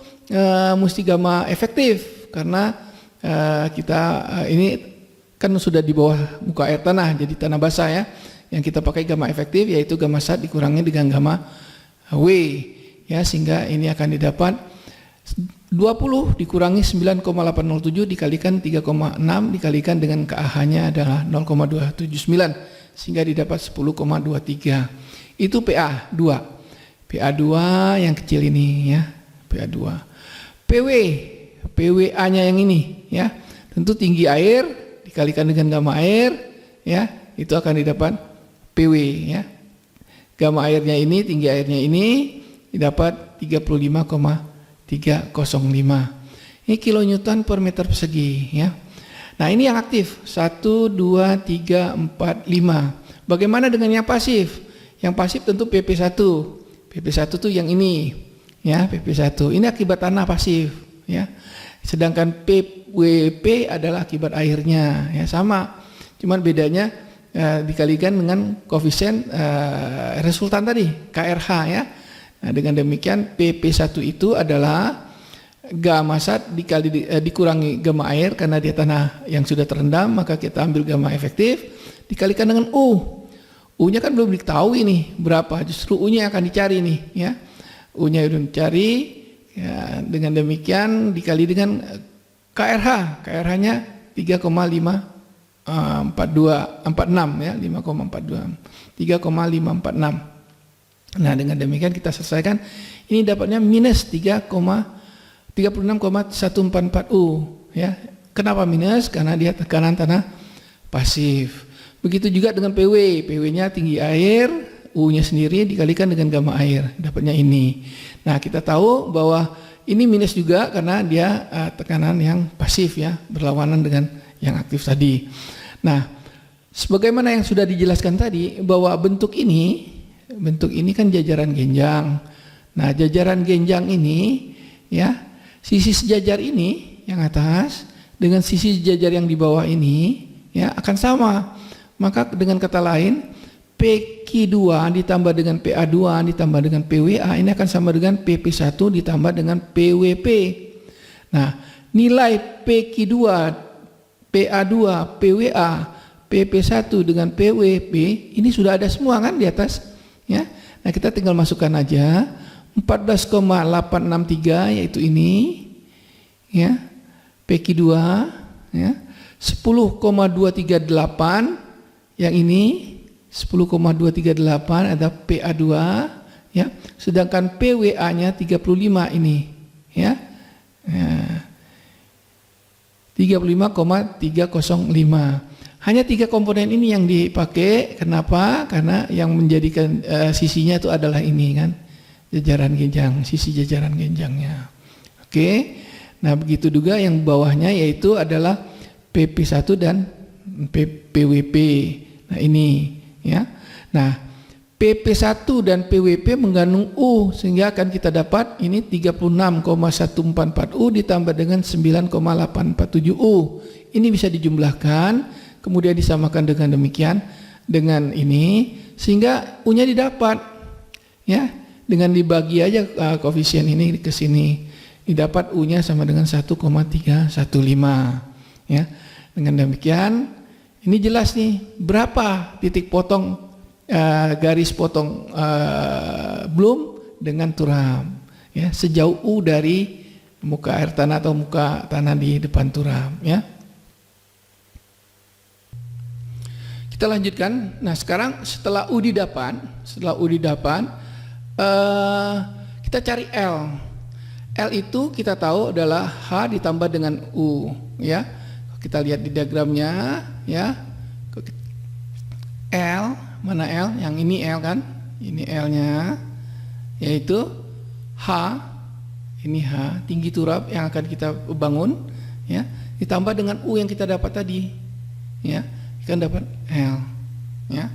mesti gamma efektif karena kita ini kan sudah di bawah muka air tanah, jadi tanah basah, ya. Yang kita pakai gamma efektif yaitu gamma sat dikurangi dengan gamma W, ya, sehingga ini akan didapat 20 dikurangi 9,807 dikalikan 3,6 dikalikan dengan KAH-nya adalah 0,279 sehingga didapat 10,23. Itu PA2. PA2 yang kecil ini, ya, PA2. PWA-nya yang ini, ya. Tentu tinggi air dikalikan dengan gamma air, ya, itu akan didapat PW, ya. Gamma airnya ini, tinggi airnya ini didapat 35,305. Ini kilonewton per meter persegi, ya. Nah, ini yang aktif 1, 2, 3, 4, 5. Bagaimana dengan yang pasif? Yang pasif tentu PP1. PP1 tuh yang ini, ya, PP1. Ini akibat tanah pasif, ya. Sedangkan PWP adalah akibat airnya, ya, sama. Cuman bedanya dikalikan dengan koefisien resultan tadi, KRH, ya. Nah, dengan demikian PP1 itu adalah gamma sat dikurangi gamma air karena dia tanah yang sudah terendam, maka kita ambil gamma efektif dikalikan dengan U. U-nya kan belum diketahui nih berapa, justru U-nya akan dicari nih, ya. U-nya udah dicari, ya, dengan demikian dikali dengan KRH. KRH-nya 3,546, ya, 5,42. 3,546. Nah, dengan demikian kita selesaikan. Ini dapatnya minus 36,144 U, ya. Kenapa minus? Karena dia tekanan tanah pasif. Begitu juga dengan PW. PW-nya tinggi air, U-nya sendiri dikalikan dengan gamma air, dapatnya ini. Nah, kita tahu bahwa ini minus juga karena dia tekanan yang pasif, ya, berlawanan dengan yang aktif tadi. Nah, sebagaimana yang sudah dijelaskan tadi bahwa bentuk ini kan jajaran genjang. Nah, jajaran genjang ini, ya, sisi sejajar ini yang atas dengan sisi sejajar yang di bawah ini, ya, akan sama. Maka dengan kata lain, PQ2 ditambah dengan PA2 ditambah dengan PWA ini akan sama dengan PP1 ditambah dengan PWP. Nah, nilai PQ2, PA2, PWA, PP1 dengan PWP ini sudah ada semua kan di atas, ya. Nah, kita tinggal masukkan aja 14,863 yaitu ini, ya, PQ2, ya, 10,238 yang ini 10,238 ada PA2, ya, sedangkan PWA-nya 35 ini, ya, 35,305. Hanya 3 komponen ini yang dipakai. Kenapa? Karena yang menjadikan sisinya itu adalah ini kan, jajaran genjang, sisi jajaran genjangnya. Oke. Nah, begitu juga yang bawahnya yaitu adalah PP1 dan PWP. Nah, ini, ya. Nah, PP1 dan PWP mengandung U sehingga akan kita dapat ini 36,144 U ditambah dengan 9,847 U. Ini bisa dijumlahkan, kemudian disamakan dengan demikian dengan ini sehingga U-nya didapat, ya. Dengan dibagi aja koefisien ini ke sini, didapat U-nya sama dengan 1,315, ya. Dengan demikian ini jelas nih berapa titik potong garis potong Bloom dengan turam, ya, sejauh U dari muka air tanah atau muka tanah di depan turam, ya. Kita lanjutkan. Nah, sekarang setelah U didapat, kita cari L. L itu kita tahu adalah H ditambah dengan U, ya. Kita lihat di diagramnya, ya. L, mana L? Yang ini L kan? Ini L-nya, yaitu H, ini H, tinggi turap yang akan kita bangun, ya. Ditambah dengan U yang kita dapat tadi, ya. Kita dapat L, ya.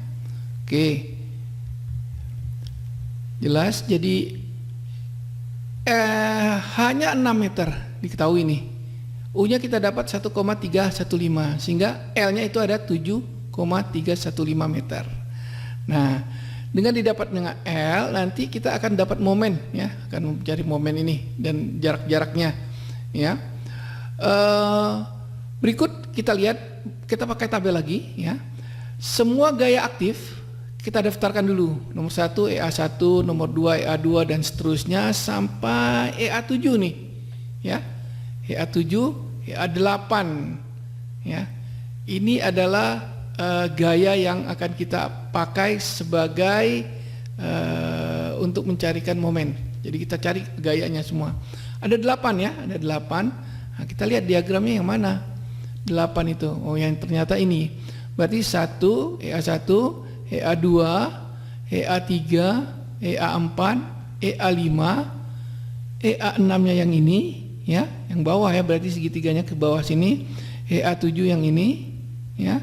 Oke. Jelas, jadi H-nya 6 meter diketahui nih. U-nya kita dapat 1,315 sehingga L-nya itu ada 7,315 meter. Nah, dengan didapat dengan L nanti kita akan dapat momen, ya, akan mencari momen ini dan jarak-jaraknya, ya. Berikut kita lihat, kita pakai tabel lagi, ya. Semua gaya aktif kita daftarkan dulu. Nomor 1 EA1, nomor 2 EA2 dan seterusnya sampai EA7 nih, ya. EA7, EA8, ya. Ini adalah gaya yang akan kita pakai sebagai untuk mencarikan momen. Jadi kita cari gayanya semua. Ada 8, ya, ada 8. Nah, kita lihat diagramnya yang mana? 8 itu. Oh, yang ternyata ini. Berarti 1, EA1, EA2, EA3, EA4, EA5, EA6-nya yang ini, ya, yang bawah, ya, berarti segitiganya ke bawah sini. EA7 yang ini, ya,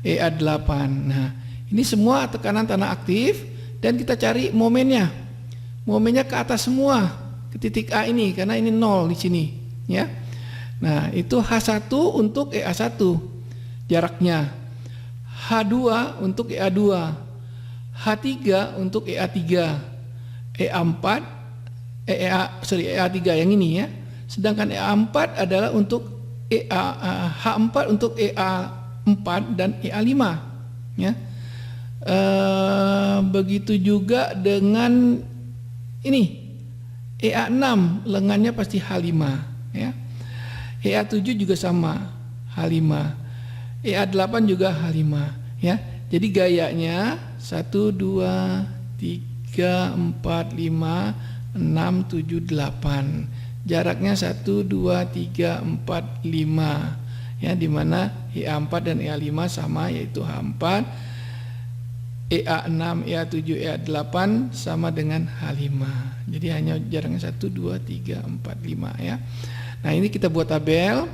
EA8. Nah, ini semua tekanan tanah aktif Dan kita cari momennya. Momennya ke atas semua, ke titik A ini, karena ini 0 di sini, ya. Nah, itu H1 untuk EA1 jaraknya. H2 untuk EA2. H3 untuk EA3. EA4 EA3 yang ini, ya. Sedangkan EA4 adalah untuk H4 untuk EA4 dan EA5, ya. Begitu juga dengan ini EA6, lengannya pasti H5, ya. EA7 juga sama H5, EA8 juga H5, ya. Jadi gayanya 1 2 3 4 5 6 7 8. Jaraknya 1 2 3 4 5, ya, di mana EA4 dan EA5 sama, yaitu H4, EA6, EA7, EA8 sama dengan H5. Jadi hanya jaraknya 1 2 3 4 5, ya. Nah, ini kita buat tabel.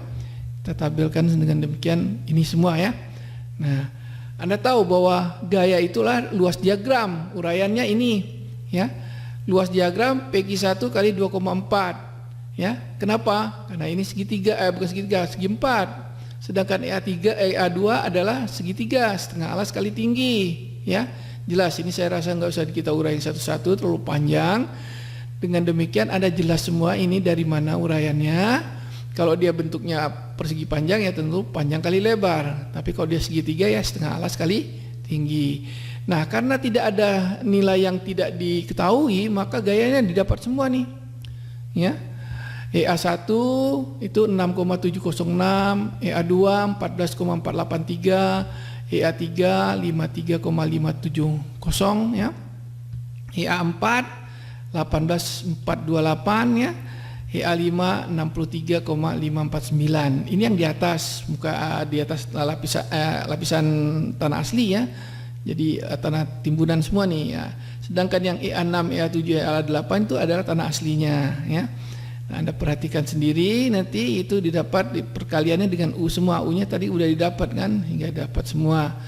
Kita tabelkan dengan demikian ini semua, ya. Nah, Anda tahu bahwa gaya itulah luas diagram. Uraiannya ini, ya. Luas diagram PQ1 kali 2,4, ya. Kenapa? Karena ini segitiga, bukan segitiga, segi 4. Sedangkan EA2 adalah segitiga, setengah alas kali tinggi, ya. Jelas, ini saya rasa nggak usah kita uraiin satu-satu, terlalu panjang. Dengan demikian Anda jelas semua ini dari mana uraiannya. Kalau dia bentuknya persegi panjang, ya tentu panjang kali lebar. Tapi kalau dia segitiga, ya setengah alas kali tinggi. Nah, karena tidak ada nilai yang tidak diketahui, maka gayanya didapat semua nih, ya. EA1 itu 6,706, EA2 14,483, EA3 53,570, ya. EA4 18,428, ya. EA5 63,549. Ini yang di atas di atas lapisan tanah asli, ya. Jadi tanah timbunan semua nih, ya. Sedangkan yang EA6, EA7, EA8 itu adalah tanah aslinya, ya. Nah, Anda perhatikan sendiri, nanti itu didapat di perkaliannya dengan U semua. U-nya tadi udah didapat kan, hingga dapat semua.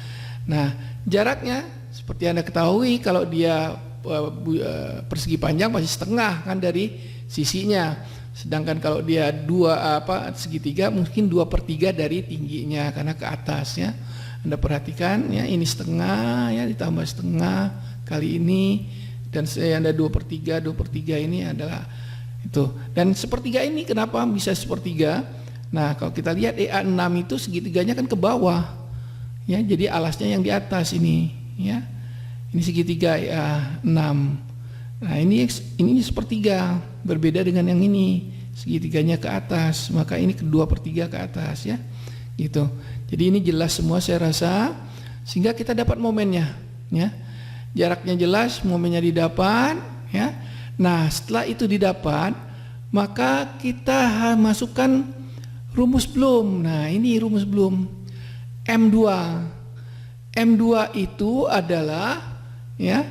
Nah, jaraknya seperti Anda ketahui, kalau dia persegi panjang pasti setengah kan dari sisinya. Sedangkan kalau dia segitiga mungkin 2/3 dari tingginya karena ke atas, ya. Anda perhatikan, ya, ini setengah, ya, ditambah setengah kali ini, dan Anda 2/3 ini adalah itu. Dan sepertiga ini kenapa bisa sepertiga? Nah, kalau kita lihat EA6 itu segitiganya kan ke bawah, ya, jadi alasnya yang di atas ini, ya. Ini segitiga EA6. Nah, ini sepertiga, berbeda dengan yang ini, segitiganya ke atas, maka ini kedua per 3 ke atas, ya. Gitu. Jadi ini jelas semua saya rasa, sehingga kita dapat momennya, ya. Jaraknya jelas, momennya didapat, ya. Nah, setelah itu didapat, maka kita masukkan rumus Bloom. Nah, ini rumus Bloom. M2. M2 itu adalah, ya,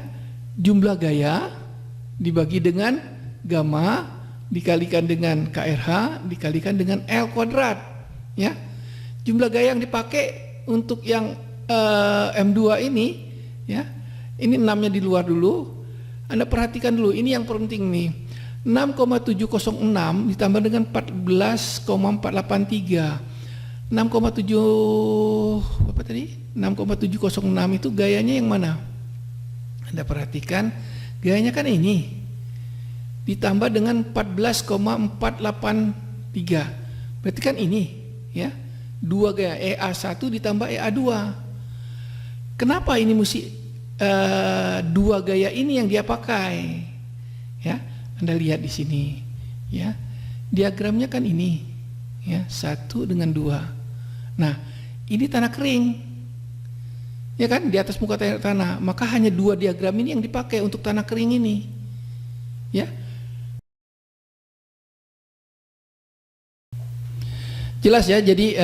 jumlah gaya dibagi dengan gamma dikalikan dengan KRH dikalikan dengan L kuadrat, ya. Jumlah gaya yang dipakai untuk yang M2 ini, ya. Ini 6-nya di luar dulu. Anda perhatikan dulu, ini yang penting nih. 6,706 ditambah dengan 14,483. 6,706 itu gayanya yang mana? Anda perhatikan, gayanya kan ini. Ditambah dengan 14,483. Berarti kan ini, ya. Dua gaya, EA1 ditambah EA2. Kenapa ini mesti dua gaya ini yang dia pakai, ya. Anda lihat di sini, ya, diagramnya kan ini, ya, 1 dengan 2. Nah, ini tanah kering, ya kan, di atas muka tanah, maka hanya dua diagram ini yang dipakai untuk tanah kering ini, ya. Jelas, ya. Jadi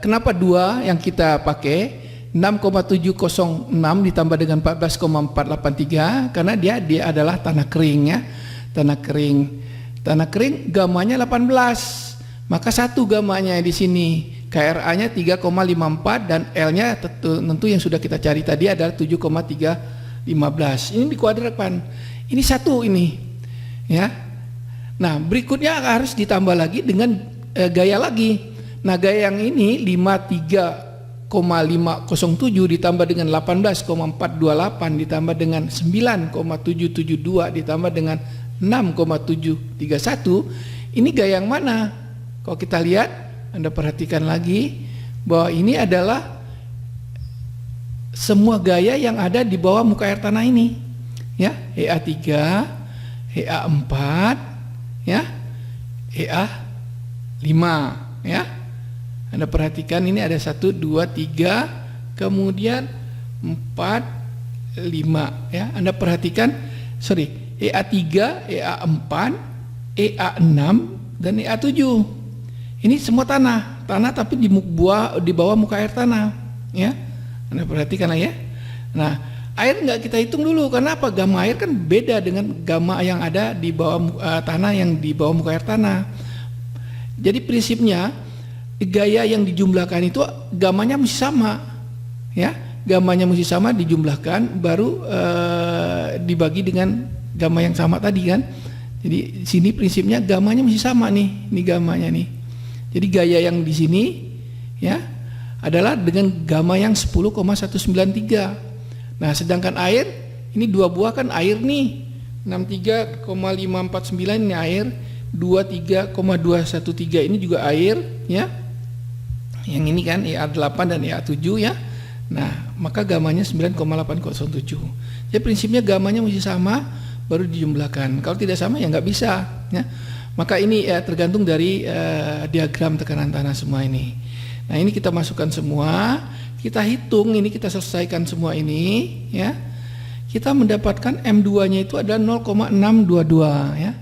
kenapa dua yang kita pakai? 6,706 ditambah dengan 14,483 karena dia adalah tanah kering, ya. Tanah kering gamanya 18, maka satu gamanya di sini, KRA-nya 3,54 dan L-nya tentu yang sudah kita cari tadi adalah 7,3 15. Ini dikuadratkan. Ini 1 ini. Ya. Nah, berikutnya harus ditambah lagi dengan gaya lagi. Nah, gaya yang ini 53,507 ditambah dengan 18,428 ditambah dengan 9,772 ditambah dengan 6,731. Ini gaya yang mana? Kalau kita lihat, Anda perhatikan lagi bahwa ini adalah semua gaya yang ada di bawah muka air tanah ini, ya, EA3, EA4, ya, EA5, ya. Anda perhatikan ini ada 1, 2, 3, kemudian 4, 5, ya. Anda perhatikan, EA3, EA4, EA6 dan EA7. Ini semua tanah tapi di bawah muka air tanah, ya. Anda perhatikan ya. Nah, air nggak kita hitung dulu, karena apa? Gamma air kan beda dengan gamma yang ada di bawah tanah yang di bawah muka air tanah. Jadi prinsipnya gaya yang dijumlahkan itu gammanya mesti sama, ya. Gammanya mesti sama dijumlahkan baru dibagi dengan gamma yang sama tadi kan. Jadi sini prinsipnya gammanya mesti sama nih, ini gammanya nih. Jadi gaya yang di sini, ya, adalah dengan gamma yang 10,193. Nah, sedangkan air ini 2 buah kan air nih, 63,549 ini air, 23,213 ini juga air, ya. Yang ini kan EA8 dan EA7, ya. Nah, maka gammanya 9,807. Jadi prinsipnya gammanya mesti sama baru dijumlahkan. Kalau tidak sama ya nggak bisa, ya. Maka ini tergantung dari diagram tekanan tanah semua ini. Nah, ini kita masukkan semua, kita hitung, ini kita selesaikan semua ini, ya. Kita mendapatkan M2-nya itu adalah 0,622, ya.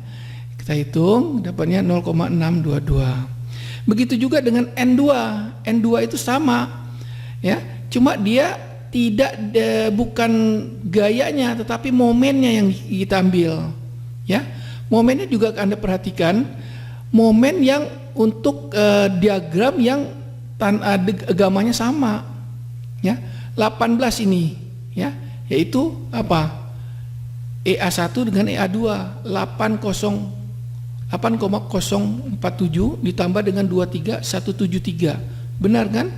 Kita hitung, dapatnya 0,622. Begitu juga dengan N2. N2 itu sama, ya. Cuma dia tidak bukan gayanya, tetapi momennya yang kita ambil, ya. Momennya juga Anda perhatikan, momen yang untuk diagram yang gamanya sama, ya. 18 ini, ya, yaitu apa? EA1 dengan EA2 8,047 ditambah dengan 23173. Benar kan?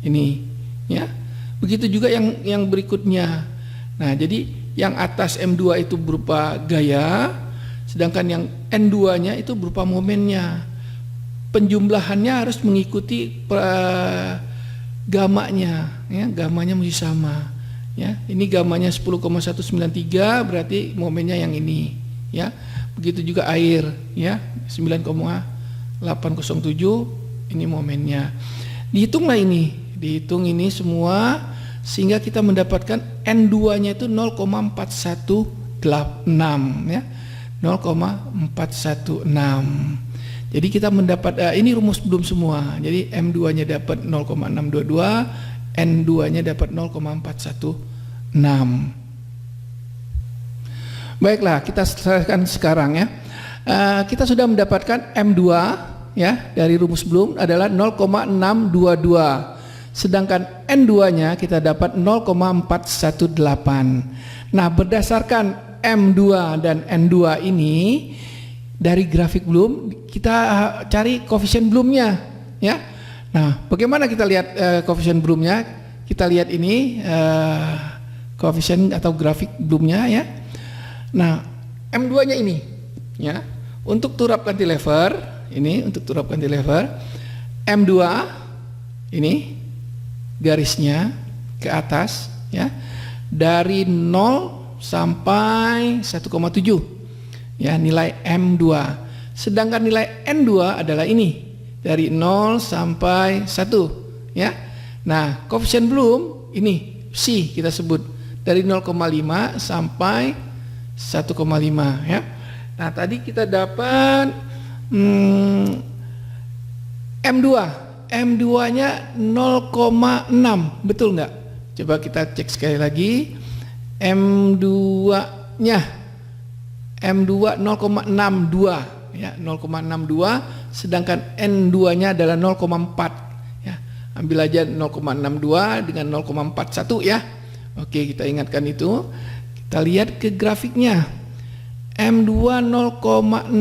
Ini, ya. Begitu juga yang berikutnya. Nah, jadi yang atas M2 itu berupa gaya, sedangkan yang N2-nya itu berupa momennya. Penjumlahannya harus mengikuti gamanya, ya, gamanya mesti sama, ya. Ini gamanya 10,193 berarti momennya yang ini, ya. Begitu juga air, ya, 9,807 ini momennya. Dihitung ini semua sehingga kita mendapatkan N2-nya itu 0,416, ya. 0,416. Jadi kita mendapat ini rumus belum semua. Jadi M2-nya dapat 0,622, N2-nya dapat 0,416. Baiklah, kita selesaikan sekarang, ya. Kita sudah mendapatkan M2, ya, dari rumus belum adalah 0,622. Sedangkan N2-nya kita dapat 0,418. Nah, berdasarkan M2 dan N2 ini dari grafik belum, kita cari koefisien belumnya, ya. Nah, bagaimana kita lihat koefisien belumnya? Kita lihat ini koefisien atau grafik belumnya, ya. Nah, M2-nya ini, ya. Untuk turap cantilever, ini untuk turap cantilever, M2 ini garisnya ke atas, ya. Dari 0 sampai 1,7. Ya, nilai M2. Sedangkan nilai N2 adalah ini, dari 0 sampai 1, ya. Nah, koefisien belum ini C kita sebut, dari 0,5 sampai 1,5, ya. Nah, tadi kita dapat M2. M2-nya 0,6, betul nggak? Coba kita cek sekali lagi. M2-nya 0,62, ya, 0,62, sedangkan N2-nya adalah 0,4, ya. Ambil aja 0,62 dengan 0,41, ya. Oke, kita ingatkan itu. Kita lihat ke grafiknya. M2 0,6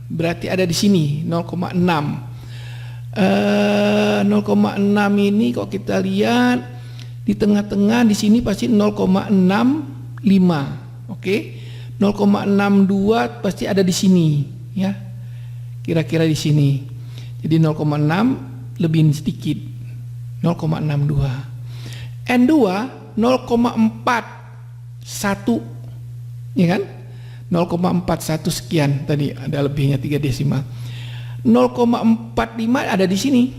berarti ada di sini 0,6. 0,6 ini kalau kita lihat di tengah-tengah di sini pasti 0,65. Oke. 0,62 pasti ada di sini ya. Kira-kira di sini. Jadi 0,6 lebih sedikit. 0,62. N2 0,41 ya kan? 0,41 sekian tadi, ada lebihnya 3 desimal. 0,45 ada di sini.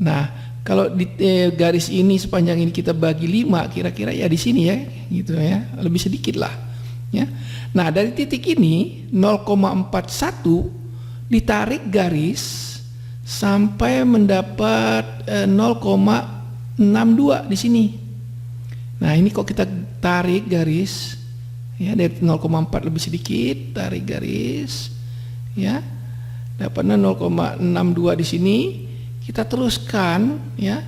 Nah, kalau di garis ini sepanjang ini kita bagi 5, kira-kira ya di sini ya, gitu ya, lebih sedikit lah, ya. Nah, dari titik ini 0,41 ditarik garis sampai mendapat 0,62 di sini. Nah, ini kok kita tarik garis ya dari 0,4 lebih sedikit, tarik garis ya. Dapatnya 0,62 di sini. Kita teruskan ya.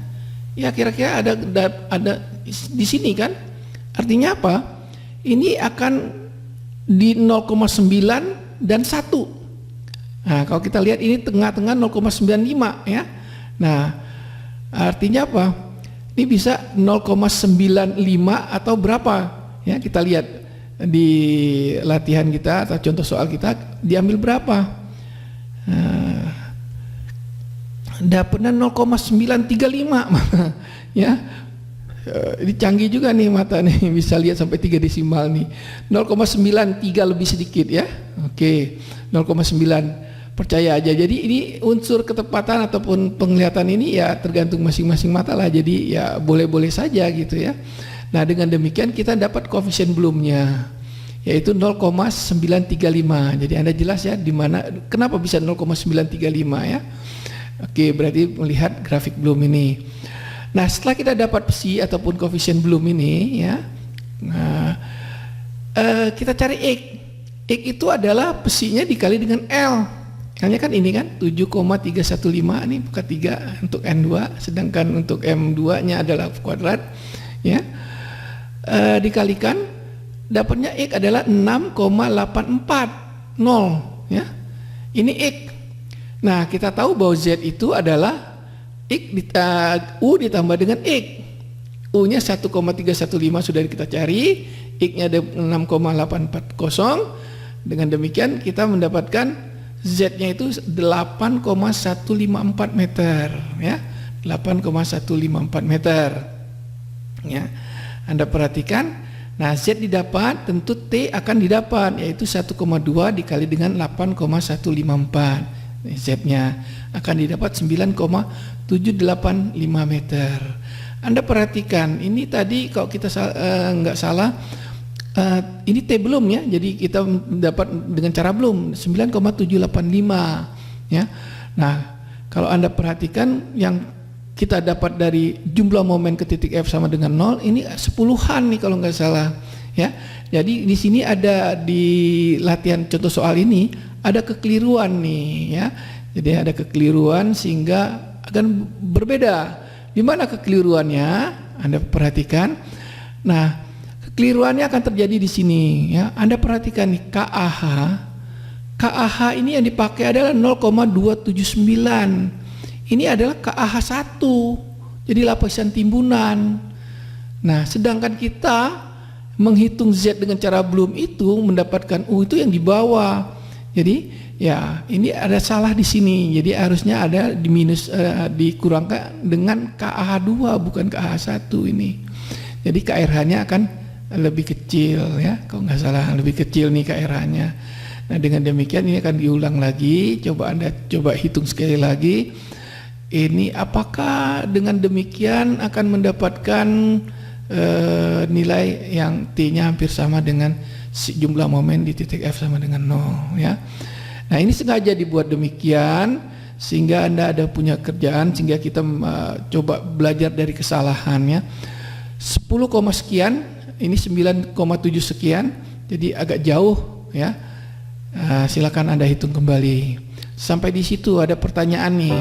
Ya kira-kira ada di sini kan? Artinya apa? Ini akan di 0,9 dan 1. Nah, kalau kita lihat ini tengah-tengah 0,95 ya. Nah, artinya apa? Ini bisa 0,95 atau berapa? Ya, kita lihat di latihan kita atau contoh soal kita diambil berapa? Dapatnya 0,935 ya. Ini canggih juga nih mata nih, bisa lihat sampai 3 desimal nih. 0,93 lebih sedikit ya. Oke, 0,9 percaya aja. Jadi ini unsur ketepatan ataupun penglihatan ini ya tergantung masing-masing mata lah. Jadi ya boleh-boleh saja gitu ya. Nah, dengan demikian kita dapat koefisien Bloomnya yaitu 0,935. Jadi Anda jelas ya di mana kenapa bisa 0,935 ya. Oke, berarti melihat grafik Bloom ini. Nah, setelah kita dapat psi ataupun koefisien Bloom ini ya. Nah, kita cari X. X itu adalah psinya dikali dengan L. Hanya kan ini kan 7,315 ini bukan 3 untuk N2, sedangkan untuk M2-nya adalah kuadrat ya. Dikalikan dapatnya X adalah 6,840 ya. Ini X. Nah, kita tahu bahwa Z itu adalah U ditambah dengan X. U-nya 1,315 sudah kita cari, X-nya ada 6,840. Dengan demikian kita mendapatkan Z-nya itu 8,154 meter ya. 8,154 meter. Ya. Anda perhatikan, nah Z didapat, tentu T akan didapat yaitu 1,2 dikali dengan 8,154. Z-nya akan didapat 9,785 meter. Anda perhatikan, ini tadi kalau kita nggak salah, ini T belum ya, jadi kita dapat dengan cara belum 9,785 ya. Nah, kalau Anda perhatikan yang kita dapat dari jumlah momen ke titik F sama dengan 0 ini 10-an nih kalau nggak salah ya. Jadi di sini ada di latihan contoh soal ini ada kekeliruan nih ya. Jadi ada kekeliruan sehingga akan berbeda. Di mana kekeliruannya? Anda perhatikan. Nah, kekeliruannya akan terjadi di sini ya. Anda perhatikan nih KAH. KAH ini yang dipakai adalah 0,279. Ini adalah KAH 1. Jadi lapisan timbunan. Nah, sedangkan kita menghitung Z dengan cara Bloom itu mendapatkan U itu yang di bawah. Jadi ya ini ada salah di sini. Jadi harusnya ada di minus dikurangkan dengan KAH 2 bukan KAH 1 ini. Jadi KRH-nya akan lebih kecil ya. Kalau nggak salah lebih kecil nih KRH-nya. Nah, dengan demikian ini akan diulang lagi. Coba Anda hitung sekali lagi. Ini apakah dengan demikian akan mendapatkan nilai yang T-nya hampir sama dengan jumlah momen di titik F sama dengan 0 ya. Nah, ini sengaja dibuat demikian sehingga Anda ada punya kerjaan sehingga kita coba belajar dari kesalahannya. 10, sekian, ini 9,7 sekian, jadi agak jauh ya. Silakan Anda hitung kembali. Sampai di situ ada pertanyaan nih.